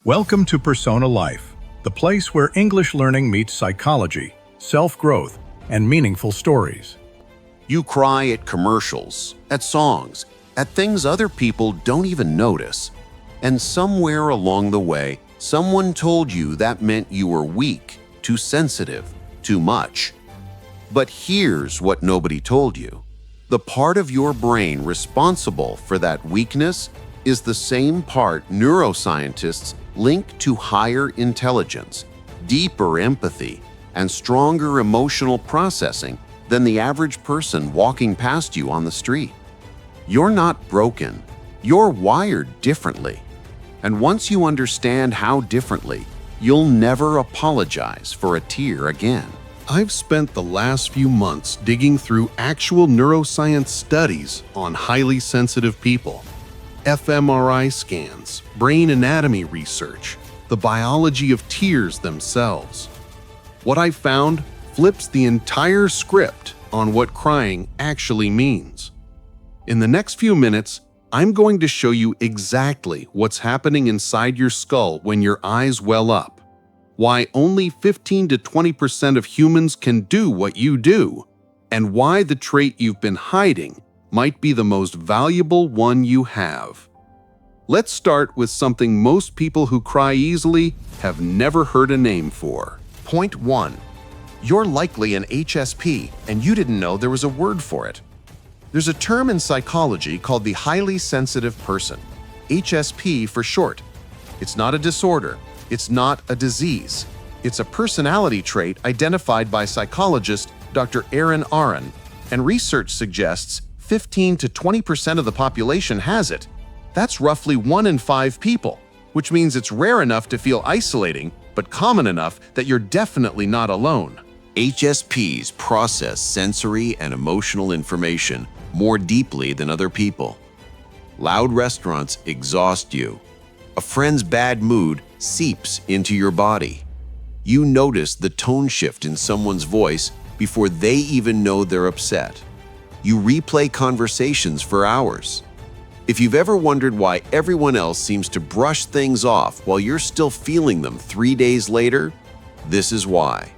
Welcome to Persona Life, the place where English learning meets psychology, self-growth, and meaningful stories. You cry at commercials, at songs, at things other people don't even notice. And somewhere along the way, someone told you that meant you were weak, too sensitive, too much. But here's what nobody told you. The part of your brain responsible for that weakness is the same part neuroscientists link to higher intelligence, deeper empathy, and stronger emotional processing than the average person walking past you on the street. You're not broken. You're wired differently. And once you understand how differently, you'll never apologize for a tear again. I've spent the last few months digging through actual neuroscience studies on highly sensitive people. fMRI scans, brain anatomy research, the biology of tears themselves. What I found flips the entire script on what crying actually means. In the next few minutes, I'm going to show you exactly what's happening inside your skull when your eyes well up, why only 15 to 20% of humans can do what you do, and why the trait you've been hiding might be the most valuable one you have. Let's start with something most people who cry easily have never heard a name for. Point 1. You're likely an HSP and you didn't know there was a word for it. There's a term in psychology called the highly sensitive person, HSP for short. It's not a disorder. It's not a disease. It's a personality trait identified by psychologist Dr. Aaron Aron, and research suggests 15 to 20% of the population has it. That's roughly 1 in 5 people, which means it's rare enough to feel isolating, but common enough that you're definitely not alone. HSPs process sensory and emotional information more deeply than other people. Loud restaurants exhaust you. A friend's bad mood seeps into your body. You notice the tone shift in someone's voice before they even know they're upset. You replay conversations for hours. If you've ever wondered why everyone else seems to brush things off while you're still feeling them 3 days later, this is why.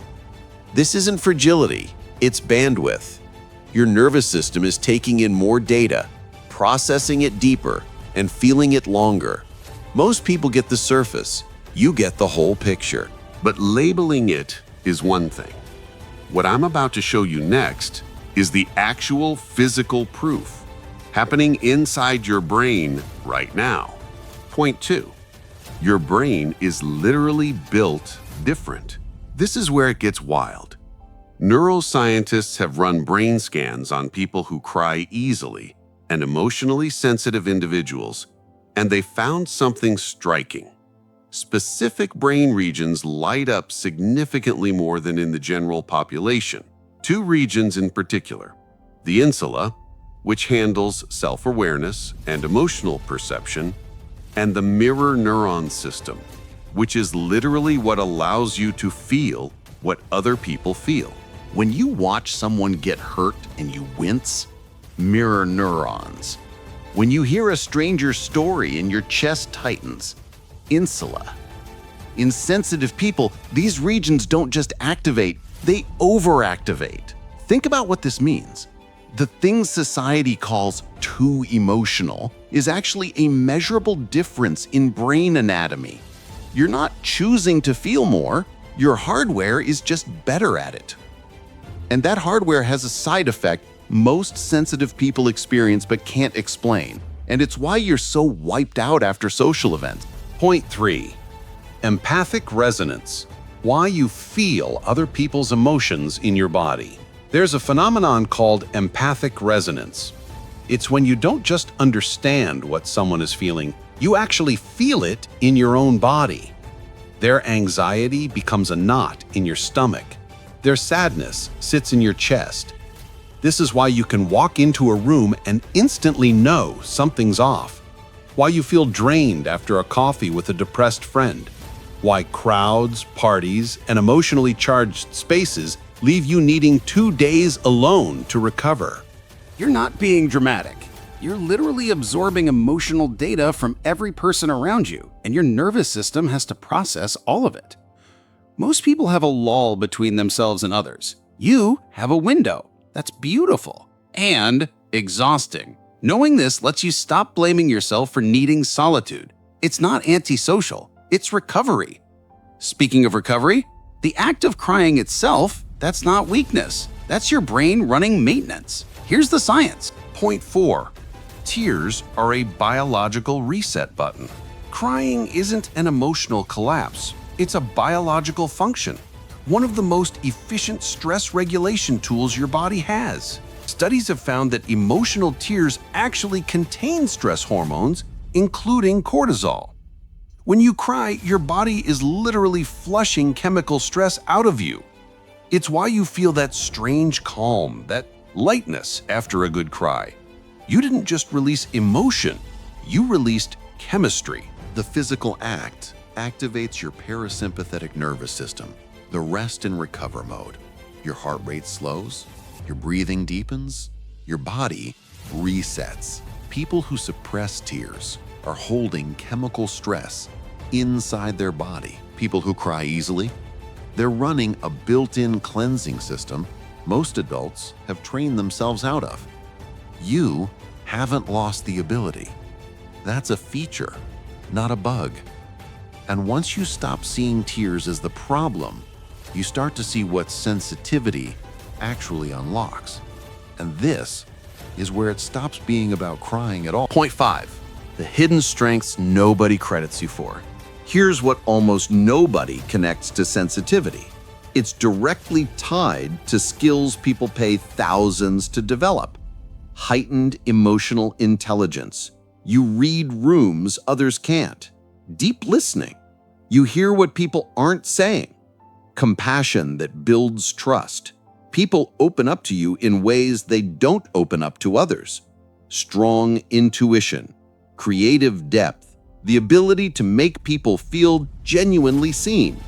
This isn't fragility, it's bandwidth. Your nervous system is taking in more data, processing it deeper, and feeling it longer. Most people get the surface. You get the whole picture. But labeling it is one thing. What I'm about to show you next is the actual physical proof happening inside your brain right now. Point 2. Your brain is literally built different. This is where it gets wild. Neuroscientists have run brain scans on people who cry easily and emotionally sensitive individuals, and they found something striking. Specific brain regions light up significantly more than in the general population. 2 regions in particular: the insula, which handles self-awareness and emotional perception, and the mirror neuron system, which is literally what allows you to feel what other people feel. When you watch someone get hurt and you wince, mirror neurons. When you hear a stranger's story and your chest tightens, insula. In sensitive people, these regions don't just activate, they overactivate. Think about what this means. The thing society calls too emotional is actually a measurable difference in brain anatomy. You're not choosing to feel more, your hardware is just better at it. And that hardware has a side effect most sensitive people experience but can't explain. And it's why you're so wiped out after social events. Point 3. Empathic resonance. Why you feel other people's emotions in your body. There's a phenomenon called empathic resonance. It's when you don't just understand what someone is feeling, you actually feel it in your own body. Their anxiety becomes a knot in your stomach. Their sadness sits in your chest. This is why you can walk into a room and instantly know something's off. Why you feel drained after a coffee with a depressed friend. Why crowds, parties, and emotionally charged spaces leave you needing 2 days alone to recover. You're not being dramatic. You're literally absorbing emotional data from every person around you, and your nervous system has to process all of it. Most people have a lull between themselves and others. You have a window. That's beautiful and exhausting. Knowing this lets you stop blaming yourself for needing solitude. It's not antisocial, it's recovery. Speaking of recovery, the act of crying itself, that's not weakness. That's your brain running maintenance. Here's the science. Point 4. Tears are a biological reset button. Crying isn't an emotional collapse. It's a biological function, one of the most efficient stress regulation tools your body has. Studies have found that emotional tears actually contain stress hormones, including cortisol. When you cry, your body is literally flushing chemical stress out of you. It's why you feel that strange calm, that lightness after a good cry. You didn't just release emotion, you released chemistry. The physical act activates your parasympathetic nervous system, the rest and recover mode. Your heart rate slows, your breathing deepens, your body resets. People who suppress tears are holding chemical stress inside their body. People who cry easily, they're running a built-in cleansing system most adults have trained themselves out of. You haven't lost the ability. That's a feature, not a bug. And once you stop seeing tears as the problem, you start to see what sensitivity actually unlocks. And this is where it stops being about crying at all. Point 5. The hidden strengths nobody credits you for. Here's what almost nobody connects to sensitivity. It's directly tied to skills people pay thousands to develop. Heightened emotional intelligence. You read rooms others can't. Deep listening. You hear what people aren't saying. Compassion that builds trust. People open up to you in ways they don't open up to others. Strong intuition. Creative depth. The ability to make people feel genuinely seen.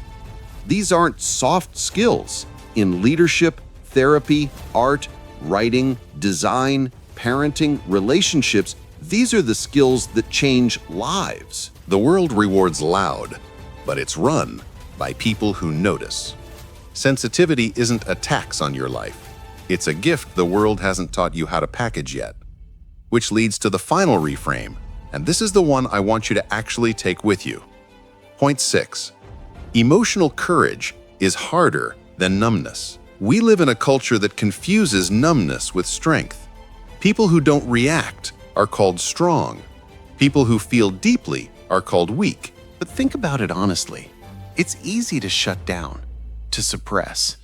These aren't soft skills. In leadership, therapy, art, writing, design, parenting, relationships, these are the skills that change lives. The world rewards loud, but it's run by people who notice. Sensitivity isn't a tax on your life. It's a gift the world hasn't taught you how to package yet. Which leads to the final reframe, and this is the one I want you to actually take with you. Point 6. Emotional courage is harder than numbness. We live in a culture that confuses numbness with strength. People who don't react are called strong. People who feel deeply are called weak. But think about it honestly. It's easy to shut down, to suppress,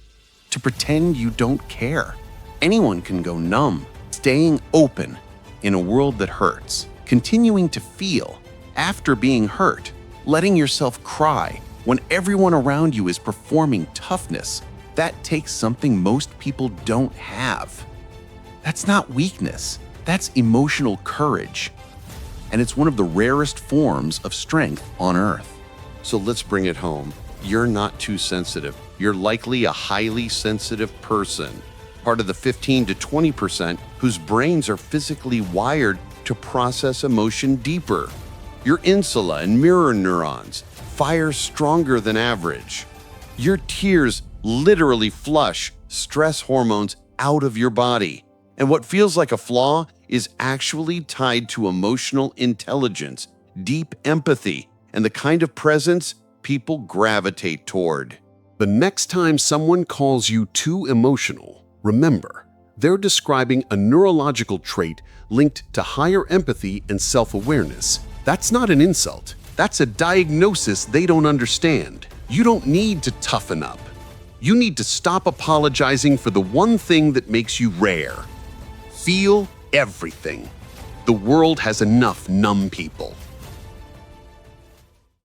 to pretend you don't care. Anyone can go numb, staying open in a world that hurts, continuing to feel after being hurt, letting yourself cry when everyone around you is performing toughness. That takes something most people don't have. That's not weakness, that's emotional courage. And it's one of the rarest forms of strength on earth. So let's bring it home. You're not too sensitive. You're likely a highly sensitive person, part of the 15 to 20% whose brains are physically wired to process emotion deeper. Your insula and mirror neurons fire stronger than average. Your tears literally flush stress hormones out of your body. And what feels like a flaw is actually tied to emotional intelligence, deep empathy, and the kind of presence people gravitate toward. The next time someone calls you too emotional, remember, they're describing a neurological trait linked to higher empathy and self-awareness. That's not an insult. That's a diagnosis they don't understand. You don't need to toughen up. You need to stop apologizing for the one thing that makes you rare. Feel everything. The world has enough numb people.